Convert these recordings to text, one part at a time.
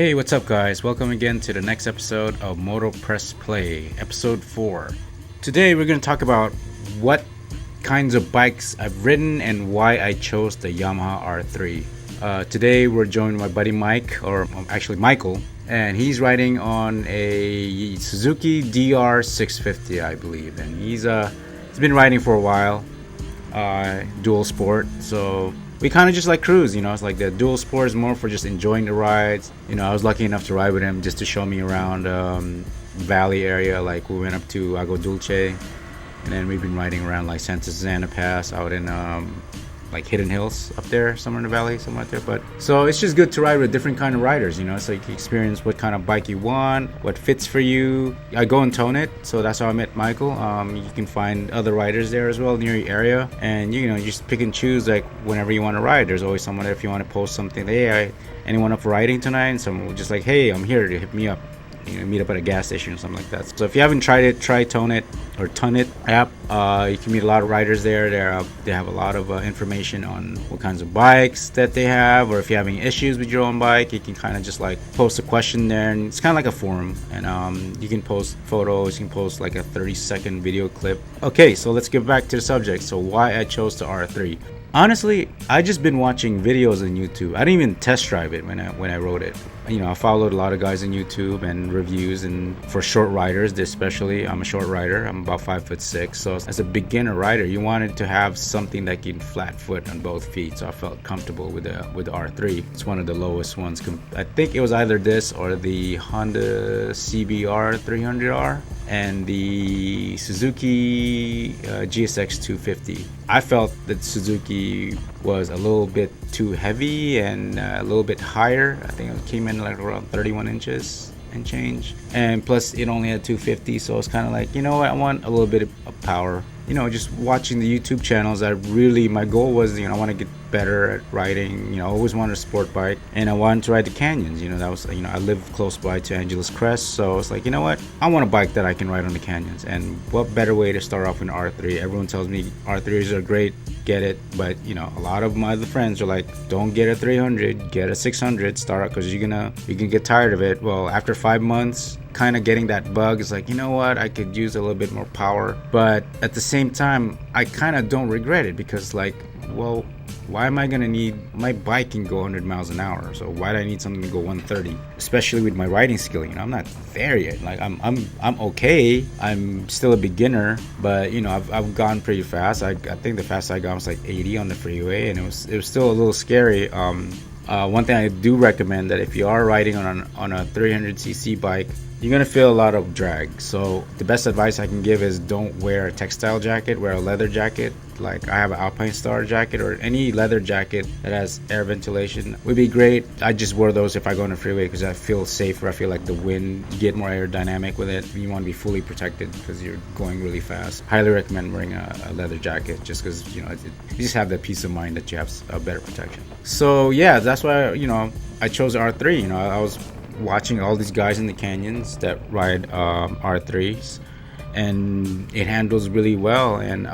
Hey, what's up guys? Welcome again to the next episode of Moto Press Play, episode 4. Today we're going to talk about what kinds of bikes I've ridden and why I chose the Yamaha R3. Today we're joined by my buddy Mike, or actually Michael, and he's riding on a Suzuki DR650, I believe, and he's been riding for a while, dual sport, so we kind of just like cruise, it's like the dual sport is more for just enjoying the rides. I was lucky enough to ride with him just to show me around valley area. Like we went up to Agua Dulce, and then we've been riding around like Santa Susana Pass out in like Hidden Hills up there, somewhere in the valley, somewhere out there. But so it's just good to ride with different kind of riders, so you can experience what kind of bike you want, what fits for you. I go and tone it, so that's how I met Michael. You can find other riders there as well near your area, and you just pick and choose like whenever you want to ride. There's always someone there if you want to post something. Hey, anyone up for riding tonight? And someone will just like, hey, I'm here to hit me up. Meet up at a gas station or something like that. So if you haven't tried it, try Tone It or Ton It app. You can meet a lot of riders there. They have a lot of information on what kinds of bikes that they have, or if you're having issues with your own bike, you can kind of just like post a question there, and it's kind of like a forum. And you can post photos, you can post like a 30-second video clip. Okay, so let's get back to the subject. So why I chose the R3. Honestly, I just been watching videos on YouTube. I didn't even test drive it when I rode it. I followed a lot of guys on YouTube and reviews, and for short riders especially. I'm a short rider. I'm about 5'6". So as a beginner rider, you wanted to have something that can flat foot on both feet. So I felt comfortable with the R3. It's one of the lowest ones. I think it was either this or the Honda CBR 300R and the Suzuki GSX 250. I felt that Suzuki was a little bit too heavy and a little bit higher. I think it came in like around 31 inches and change, and plus it only had 250, so it's kind of like, I want a little bit of power. Just watching the YouTube channels, my goal was, I want to get better at riding. I always wanted a sport bike, and I wanted to ride the canyons. That was, I live close by to Angeles Crest, so it's like, what, I want a bike that I can ride on the canyons, and what better way to start off with an R3. Everyone tells me R3s are great, get it, but a lot of my other friends are like, don't get a 300, get a 600, start out, because you can get tired of it. Well, after 5 months kind of getting that bug, it's like, what, I could use a little bit more power, but at the same time I kind of don't regret it, because like, well, why am I gonna need, my bike can go 100 miles an hour, so why do I need something to go 130, especially with my riding skill? I'm not there yet. Like I'm okay, I'm still a beginner, but I've gone pretty fast. I think the fastest I got was like 80 on the freeway, and it was still a little scary. One thing I do recommend, that if you are riding on a 300cc bike, you're gonna feel a lot of drag. So the best advice I can give is don't wear a textile jacket, wear a leather jacket. Like I have an Alpine Star jacket, or any leather jacket that has air ventilation would be great. I just wear those if I go on the freeway, because I feel safer. I feel like the wind, you get more aerodynamic with it. You want to be fully protected because you're going really fast. Highly recommend wearing a leather jacket, just because you just have that peace of mind that you have a better protection. So yeah, that's why I chose R3. I was watching all these guys in the canyons that ride R3s, and it handles really well, and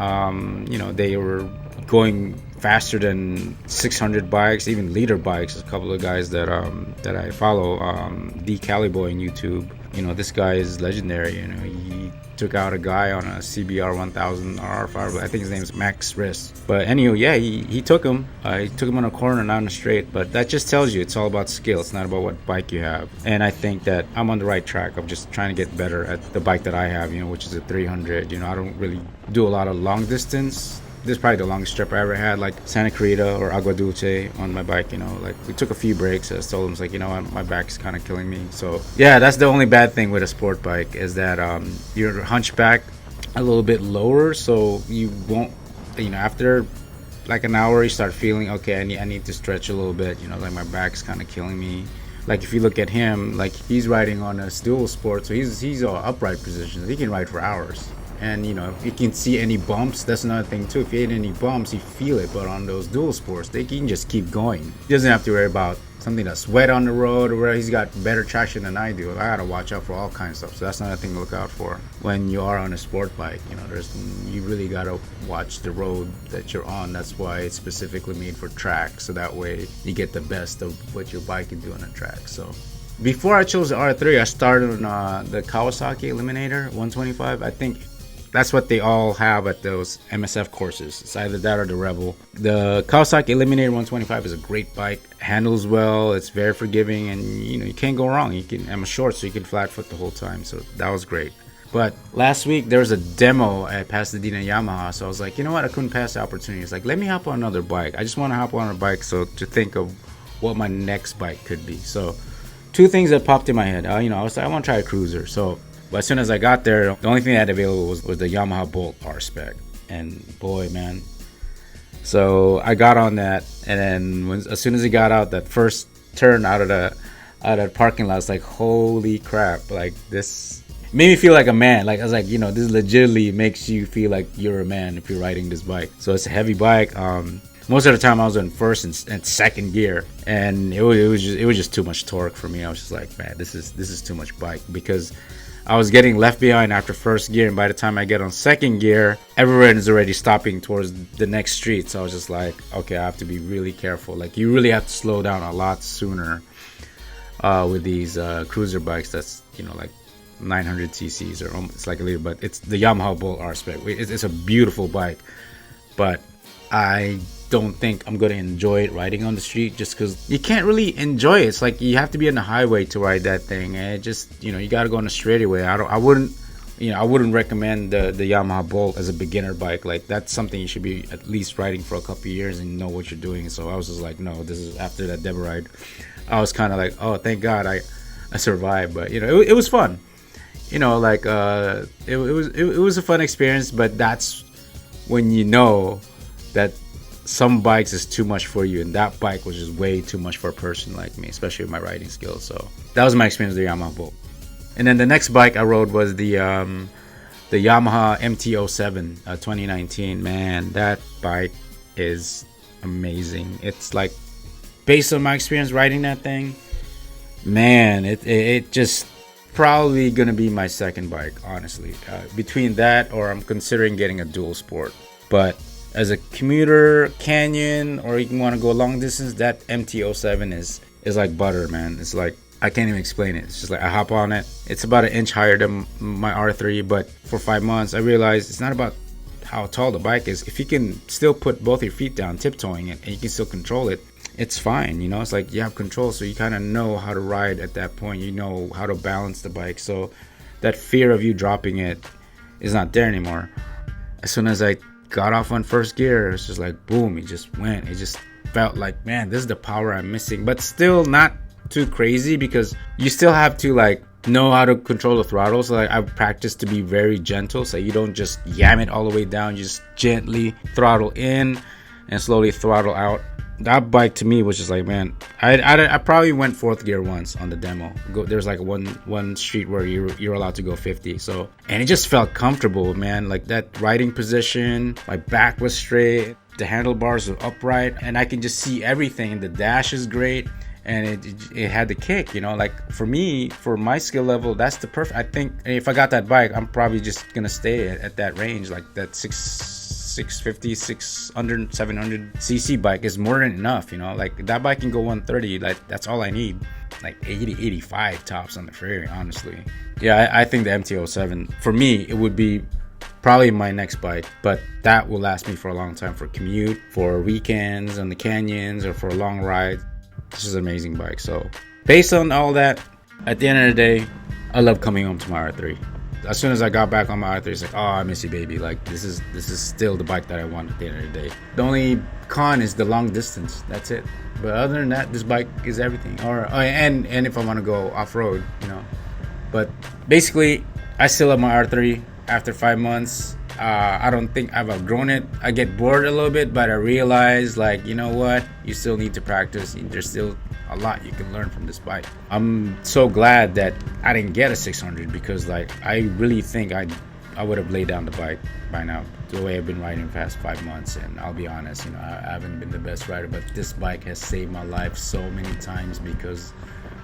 they were going faster than 600 bikes, even leader bikes. A couple of guys that I follow, D Caliboy on YouTube, this guy is legendary. He took out a guy on a CBR 1000 R5. I think his name is Max Wrist. But anyway, yeah, he took him. He took him on a corner, not on a straight. But that just tells you it's all about skill. It's not about what bike you have. And I think that I'm on the right track of just trying to get better at the bike that I have, which is a 300. I don't really do a lot of long distance. This is probably the longest trip I ever had, like Santa Clarita or Agua Dulce on my bike. Like we took a few breaks. I told him, like, my back's kind of killing me. So yeah, that's the only bad thing with a sport bike, is that you're hunchback a little bit lower, so you won't, after like an hour you start feeling, okay, I need to stretch a little bit. Like my back's kind of killing me. Like if you look at him, like he's riding on a dual sport, so he's all upright position. He can ride for hours. And if you can see any bumps, that's another thing too. If you hit any bumps, you feel it. But on those dual sports, they can just keep going. He doesn't have to worry about something that's wet on the road, or where he's got better traction than I do. I gotta watch out for all kinds of stuff. So that's another thing to look out for when you are on a sport bike. You really gotta watch the road that you're on. That's why it's specifically made for track, so that way you get the best of what your bike can do on a track. So Before I chose the R3, I started on the Kawasaki Eliminator 125. I think that's what they all have at those MSF courses. It's either that or the Rebel. The Kawasaki Eliminator 125 is a great bike. Handles well. It's very forgiving, and you can't go wrong. I'm short, so you can flat foot the whole time. So that was great. But last week there was a demo at Pasadena Yamaha, so I was like, you know what? I couldn't pass the opportunity. It's like, let me hop on another bike. I just want to hop on a bike, so to think of what my next bike could be. So two things that popped in my head. I was like, I want to try a cruiser. So, but as soon as I got there, the only thing I had available was the Yamaha Bolt R-Spec, and boy, man. So I got on that, and then as soon as it got out, that first turn out of the parking lot, I was like, holy crap! Like, this made me feel like a man. Like, I was like, this legitimately makes you feel like you're a man if you're riding this bike. So it's a heavy bike. Most of the time I was in first and second gear, and it was just too much torque for me. I was just like, man, this is too much bike, because I was getting left behind after first gear, and by the time I get on second gear, everyone is already stopping towards the next street. So I was just like, okay, I have to be really careful. Like, you really have to slow down a lot sooner with these cruiser bikes. That's like 900 cc's, or almost like a liter, but it's the Yamaha Bolt R-Spec. It's a beautiful bike, but I don't think I'm gonna enjoy it riding on the street, just because you can't really enjoy it. It's like you have to be on the highway to ride that thing, and it just you gotta go on the straightaway. I wouldn't recommend the Yamaha Bolt as a beginner bike. Like, that's something you should be at least riding for a couple of years and know what you're doing. So I was just like, no, this is after that demo ride. I was kind of like, oh, thank God I survived. But it was fun. It was a fun experience. But that's when you know that some bikes is too much for you, and that bike was just way too much for a person like me, especially with my riding skills. So that was my experience with the Yamaha Bolt. And then the next bike I rode was the Yamaha MT-07 2019. Man, that bike is amazing. It's like, based on my experience riding that thing, man, it just probably gonna be my second bike, honestly. Between that, or I'm considering getting a dual sport. But as a commuter, canyon, or you want to go long distance, that MT-07 is like butter, man. It's like, I can't even explain it. It's just like, I hop on it. It's about an inch higher than my R3, but for 5 months, I realized it's not about how tall the bike is. If you can still put both your feet down, tiptoeing it, and you can still control it, it's fine. It's like you have control, so you kind of know how to ride at that point. You know how to balance the bike, so that fear of you dropping it is not there anymore. As soon as I got off on first gear, it's just like, boom, it just went. It just felt like, man, this is the power I'm missing, but still not too crazy, because you still have to like know how to control the throttle. So like, I've practiced to be very gentle, so you don't just yam it all the way down. You just gently throttle in and slowly throttle out. That bike to me was just like, man, I probably went fourth gear once on the demo. There's like one street where you're allowed to go 50. So, and it just felt comfortable, man. Like, that riding position, my back was straight, the handlebars were upright, and I can just see everything. And the dash is great, and it had the kick. Like, for me, for my skill level, that's the perfect. I think if I got that bike, I'm probably just gonna stay at that range, like that 650, 600, 700 cc bike is more than enough. Like, that bike can go 130. Like, that's all I need. Like 80, 85 tops on the freeway, honestly. Yeah, I think the MT-07, for me, it would be probably my next bike, but that will last me for a long time, for commute, for weekends on the canyons, or for a long ride. This is an amazing bike. So based on all that, at the end of the day, I love coming home to my R3. As soon as I got back on my R3, it's like, oh, I miss you, baby. Like, this is still the bike that I want at the end of the day. The only con is the long distance. That's it. But other than that, this bike is everything. And if I want to go off-road, But basically, I still have my R3 after 5 months. I don't think I've outgrown it. I get bored a little bit, but I realize, like, you know what? You still need to practice. There's still a lot you can learn from this bike. I'm so glad that I didn't get a 600, because, like, I really think I would have laid down the bike by now, the way I've been riding the past 5 months. And I'll be honest, I haven't been the best rider, but this bike has saved my life so many times, because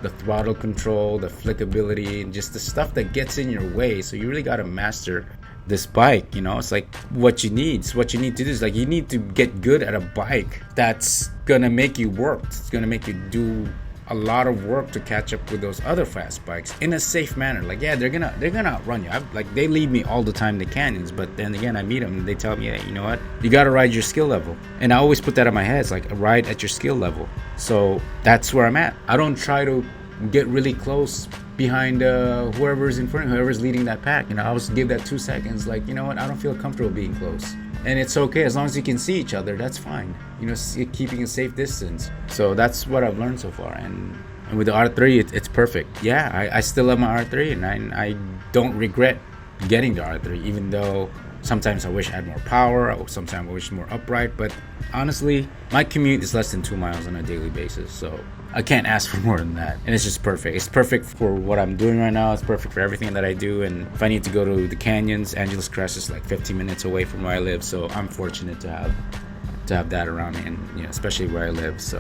the throttle control, the flickability, and just the stuff that gets in your way. So you really got to master this bike. It's like what you need. It's what you need to do. Is like, you need to get good at a bike that's gonna make you work. It's gonna make you do a lot of work to catch up with those other fast bikes in a safe manner. Like, yeah, they're gonna outrun you. Like, they lead me all the time to canyons, but then again, I meet them and they tell me, hey, you know what, you gotta ride your skill level. And I always put that in my head. It's like, ride at your skill level. So that's where I'm at. I don't try to get really close behind whoever's in front, whoever's leading that pack. You know, I always give that 2 seconds. Like, you know what, I don't feel comfortable being close. And it's okay, as long as you can see each other, that's fine. You know, keeping a safe distance. So that's what I've learned so far. And with the R3, it's perfect. Yeah, I still love my R3, and I don't regret getting the R3, even though sometimes I wish I had more power, or sometimes I wish more upright. But honestly, my commute is less than 2 miles on a daily basis, so I can't ask for more than that. And it's just perfect. It's perfect for what I'm doing right now. It's perfect for everything that I do. And if I need to go to the canyons, Angeles Crest is like 15 minutes away from where I live, so I'm fortunate to have that around me, and you know, especially where I live. So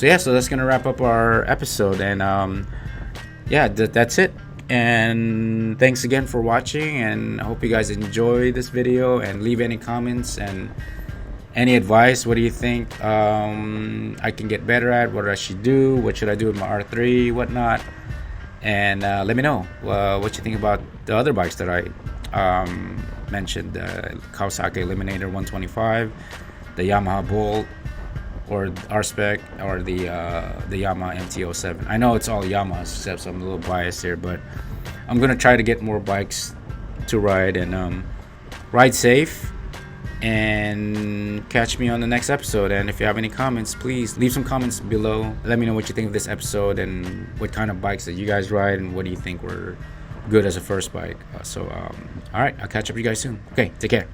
yeah, so that's gonna wrap up our episode, and yeah, that's it. And thanks again for watching, and I hope you guys enjoy this video, and leave any comments and any advice. What do you think I can get better at? What I should do? What should I do with my R3? Whatnot? And let me know what you think about the other bikes that I mentioned: the Kawasaki Eliminator 125, the Yamaha Bolt, or R-Spec, or the Yamaha MT-07. I know it's all Yamahas, except so I'm a little biased here, but I'm gonna try to get more bikes to ride, and ride safe. And catch me on the next episode. And if you have any comments, please leave some comments below. Let me know what you think of this episode, and what kind of bikes that you guys ride, and what do you think were good as a first bike. All right, I'll catch up with you guys soon. Okay, take care.